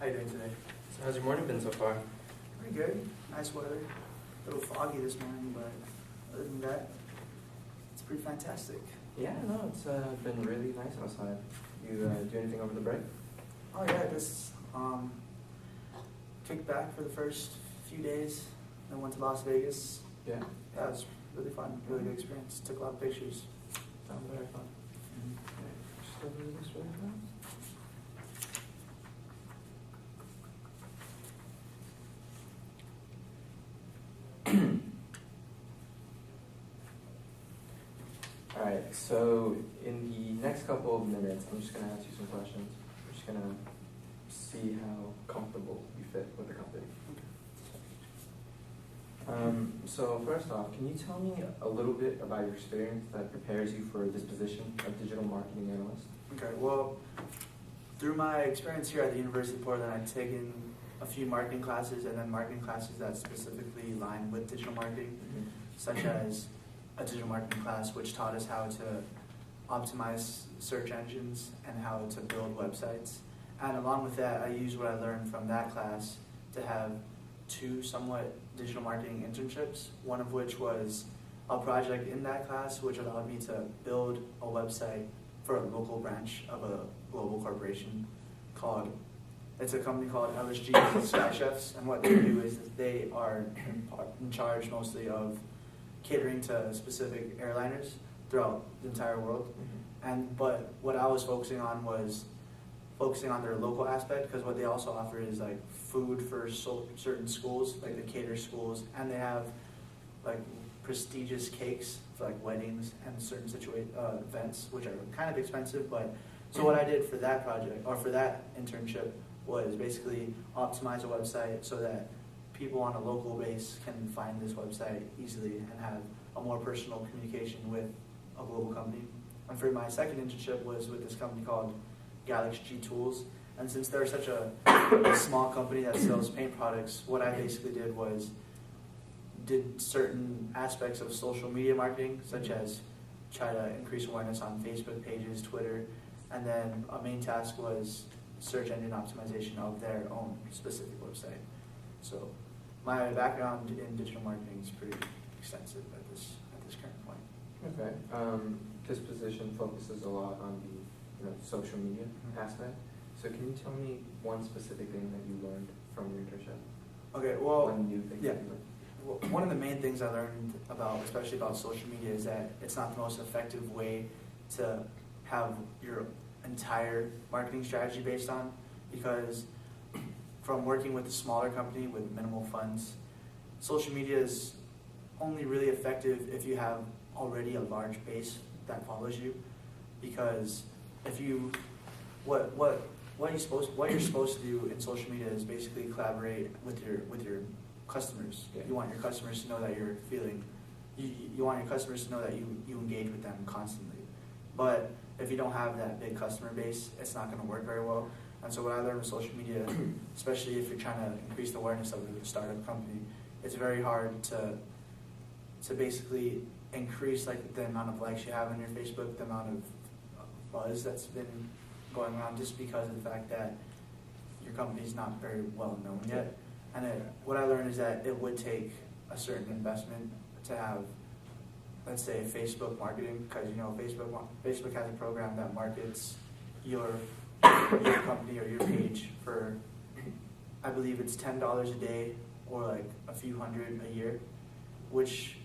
How you doing today? So how's your morning been so far? Pretty good. Nice weather. A little foggy this morning, but other than that, it's pretty fantastic. Yeah, no, it's been really nice outside. You do anything over the break? Oh yeah, just kicked back for the first few days, then went to Las Vegas. Yeah. Yeah, it was really fun, really good experience. Took a lot of pictures. Sounds very fun. Okay. Just over this way now. Alright, so in the next couple of minutes, I'm just going to ask you some questions. We're just going to see how comfortable you fit with the company. So first off, can you tell me a little bit about your experience that prepares you for this position of digital marketing analyst? Okay, well, through my experience here at the University of Portland, I've taken a few marketing classes and then marketing classes that specifically align with digital marketing, such as a digital marketing class which taught us how to optimize search engines and how to build websites. And along with that, I used what I learned from that class to have two somewhat digital marketing internships, one of which was a project in that class which allowed me to build a website for a local branch of a global corporation it's a company called LSG Sky Chefs, and what they do is that they are in charge mostly of catering to specific airliners throughout the entire world. But what I was focusing on was focusing on their local aspect, because what they also offer is like food for certain schools, like they cater schools, and they have like prestigious cakes for like weddings and certain events, which are kind of expensive. But so what I did for that project, or for that internship, was basically optimize a website so that people on a local base can find this website easily and have a more personal communication with a global company. And for my second internship was with this company called Galaxy G Tools. And since they're such a small company that sells paint products, what I basically did certain aspects of social media marketing, such as try to increase awareness on Facebook pages, Twitter, and then a main task was search engine optimization of their own specific website. So my background in digital marketing is pretty extensive at this current point. Okay. This position focuses a lot on the social media aspect. So can you tell me one specific thing that you learned from your internship? Okay, well, one new thing that you learned? Well, one of the main things I learned especially about social media, is that it's not the most effective way to have your entire marketing strategy based on, because from working with a smaller company with minimal funds, social media is only really effective if you have already a large base that follows you. Because if you what you're supposed to do in social media is basically collaborate with your customers. Yeah. You want your customers to know that you're you want your customers to know that you engage with them constantly. But if you don't have that big customer base, it's not going to work very well. And so what I learned with social media, especially if you're trying to increase the awareness of a startup company, it's very hard to basically increase like the amount of likes you have on your Facebook, the amount of buzz that's been going around, just because of the fact that your company's not very well known yet. And what I learned is that it would take a certain investment to have, let's say, Facebook marketing, because Facebook has a program that markets your company or your page for, I believe it's $10 a day or like a few hundred a year, which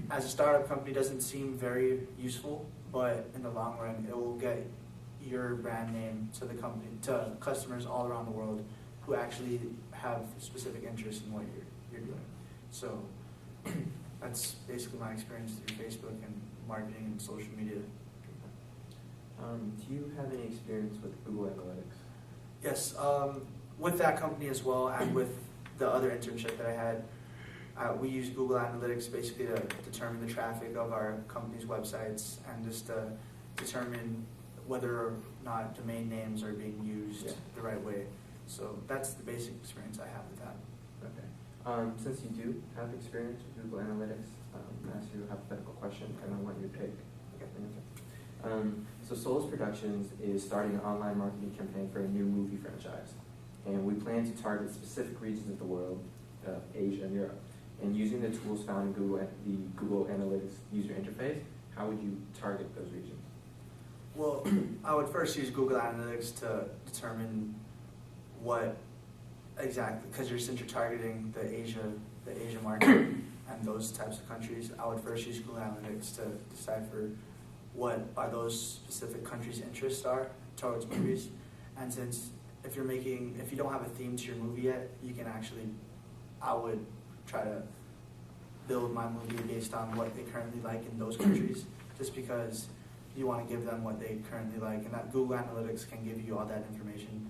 as a startup company doesn't seem very useful, but in the long run it will get your brand name to the company, to customers all around the world who actually have specific interest in what you're doing. So that's basically my experience through Facebook and marketing and social media. Do you have any experience with Google Analytics? Yes, with that company as well, and with the other internship that I had, we use Google Analytics basically to determine the traffic of our company's websites and just to determine whether or not domain names are being used the right way. So that's the basic experience I have with that. Okay. Since you do have experience with Google Analytics, I'll ask you a hypothetical question, and I want your take. Okay. So Solace Productions is starting an online marketing campaign for a new movie franchise. and we plan to target specific regions of the world, Asia and Europe. And using the tools found in the Google Analytics user interface, how would you target those regions? Well, I would first use Google Analytics to determine what exactly, because since you're targeting the Asia market and those types of countries, I would first use Google Analytics to decipher what are those specific countries' interests are towards movies. And since if you don't have a theme to your movie yet, I would try to build my movie based on what they currently like in those countries, just because you want to give them what they currently like, and that Google Analytics can give you all that information.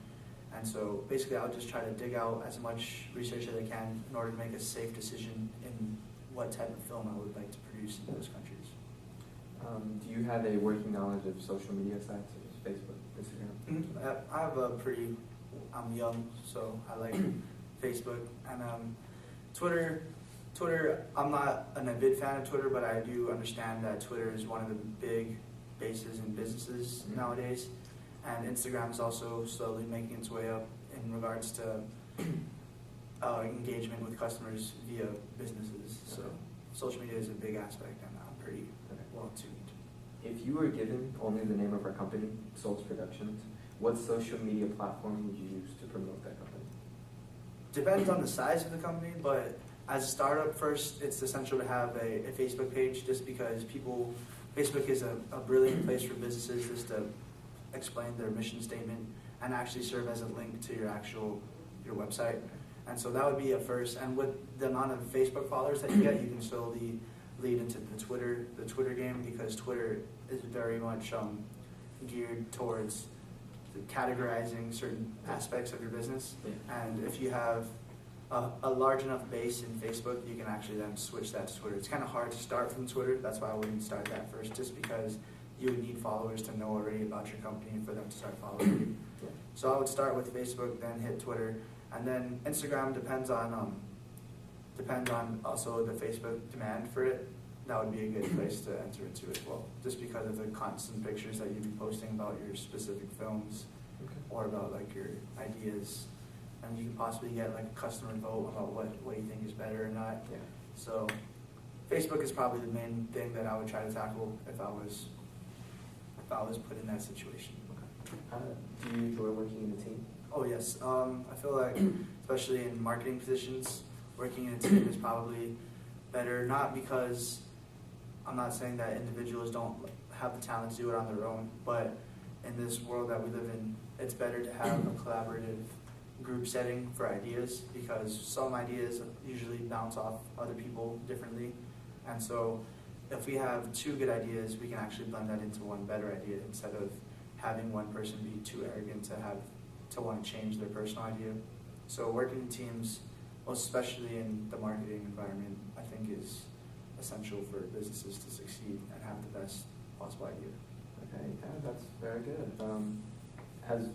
And so basically I would just try to dig out as much research as I can in order to make a safe decision in what type of film I would like to produce in those countries. Do you have a working knowledge of social media sites such as Facebook, Instagram? I'm young, so I like Facebook and Twitter. I'm not an avid fan of Twitter, but I do understand that Twitter is one of the big bases in businesses nowadays. And Instagram is also slowly making its way up in regards to engagement with customers via businesses. So social media is a big aspect, and I'm pretty well tuned. If you were given only the name of our company, Solace Productions, what social media platform would you use to promote that company? Depends on the size of the company, but as a startup, first, it's essential to have a Facebook page, just because Facebook is a brilliant place for businesses just to explain their mission statement and actually serve as a link to your website. And so that would be a first. And with the amount of Facebook followers that you get, you can slowly lead into the Twitter game, because Twitter is very much geared towards categorizing certain aspects of your business. Yeah. And if you have a large enough base in Facebook, you can actually then switch that to Twitter. It's kind of hard to start from Twitter. That's why I wouldn't start that first, just because you would need followers to know already about your company and for them to start following you. Yeah. So I would start with Facebook, then hit Twitter, and then Instagram depends on also the Facebook demand for it. That would be a good place to enter into as well, just because of the constant pictures that you'd be posting about your specific films or about like your ideas. And you can possibly get like a customer vote about what you think is better or not. Yeah. So Facebook is probably the main thing that I would try to tackle if I was put in that situation. Do you enjoy working in a team? Oh yes, I feel like especially in marketing positions, working in a team is probably better. Not because I'm not saying that individuals don't have the talent to do it on their own, but in this world that we live in, it's better to have a collaborative group setting for ideas, because some ideas usually bounce off other people differently. And so if we have two good ideas, we can actually blend that into one better idea, instead of having one person be too arrogant to want to change their personal idea. So working in teams, most especially in the marketing environment, I think is essential for businesses to succeed and have the best possible idea. Okay, that's very good. As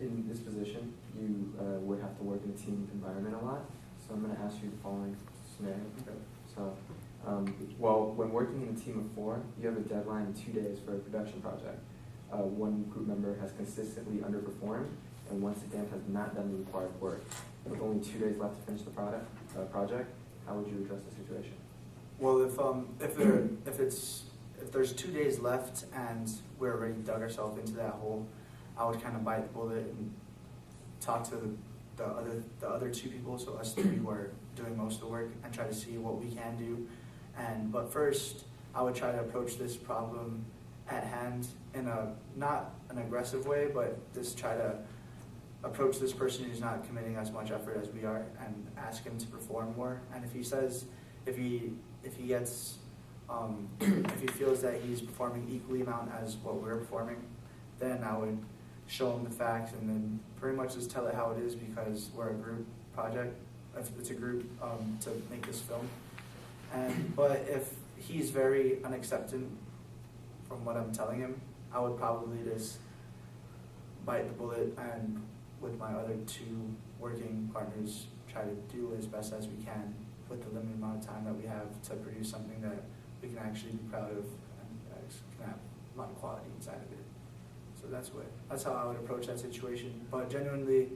in this position, you would have to work in a team environment a lot. So I'm going to ask you the following scenario. Okay. So, well, when working in a team of 4, you have a deadline in 2 days for a production project. One group member has consistently underperformed, and once again has not done the required work. With only 2 days left to finish the project, how would you address the situation? Well, if there's 2 days left and we're already dug ourselves into that hole, I would kind of bite the bullet and talk to the other 2 people, so us 3 who are doing most of the work, and try to see what we can do. But first, I would try to approach this problem at hand in not an aggressive way, but just try to approach this person who's not committing as much effort as we are, and ask him to perform more. And if he feels that he's performing equally amount as what we're performing, then I would show him the facts, and then pretty much just tell it how it is, because we're a group project. It's a group to make this film. But if he's very unacceptant from what I'm telling him, I would probably just bite the bullet, and with my other 2 working partners, try to do as best as we can with the limited amount of time that we have to produce something that we can actually be proud of and can have a lot of quality inside of it. So that's how I would approach that situation. But genuinely,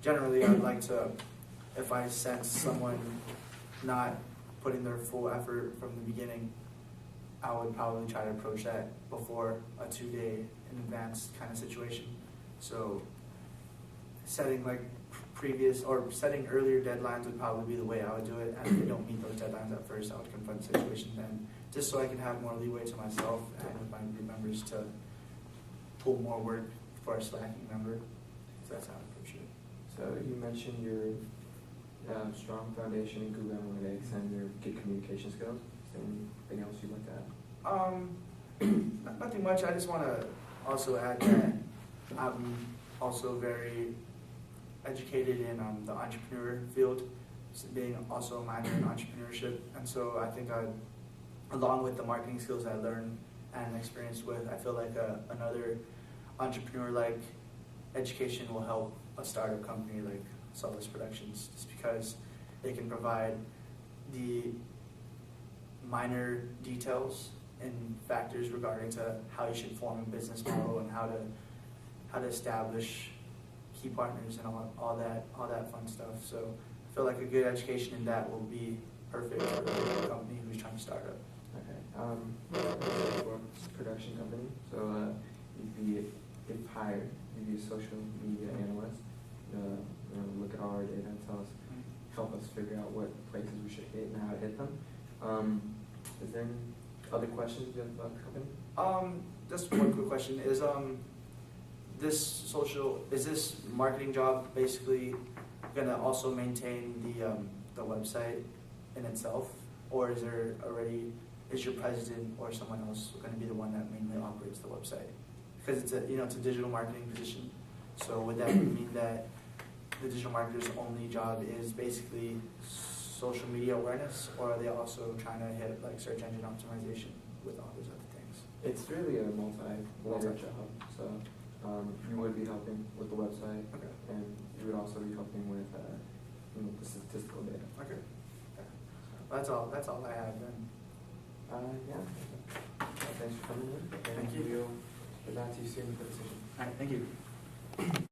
generally I'd like to, if I sense someone not putting their full effort from the beginning, I would probably try to approach that before a 2-day in advance kind of situation. So setting like setting earlier deadlines would probably be the way I would do it. And if they don't meet those deadlines at first, I would confront the situation then, just so I can have more leeway to myself and with my group members to pull more work for a slacking member. So that's how I approach it. So you mentioned your strong foundation in Google Analytics and your good communication skills. Is there anything else you'd like to add? Nothing much. I just want to also add that I'm also very educated in the entrepreneur field, being also a minor in entrepreneurship. And so I think along with the marketing skills I learned and experienced with, I feel like another entrepreneur-like education will help a startup company like Solace Productions, just because they can provide the minor details and factors regarding to how you should form a business model and how to establish key partners and all that fun stuff. So I feel like a good education in that will be perfect for a company who's trying to start up. Okay. For production company, so if hired, you'd be a social media analyst. Look at our data and help us figure out what places we should hit and how to hit them. Is there any other questions you have about the company? Just one quick question: Is this marketing job basically gonna also maintain the website in itself, or is your president or someone else going to be the one that mainly operates the website? Because it's a digital marketing position. So would that mean that the digital marketer's only job is basically social media awareness, or are they also trying to hit like search engine optimization with all those other things? It's really a multi-layered job. So you would be helping with the website, Okay. and you would also be helping with the statistical data. Okay. Well, that's all I have then. Yeah. Thanks for coming in. Thank you. We'll get back to you soon for the decision. All right. Thank you.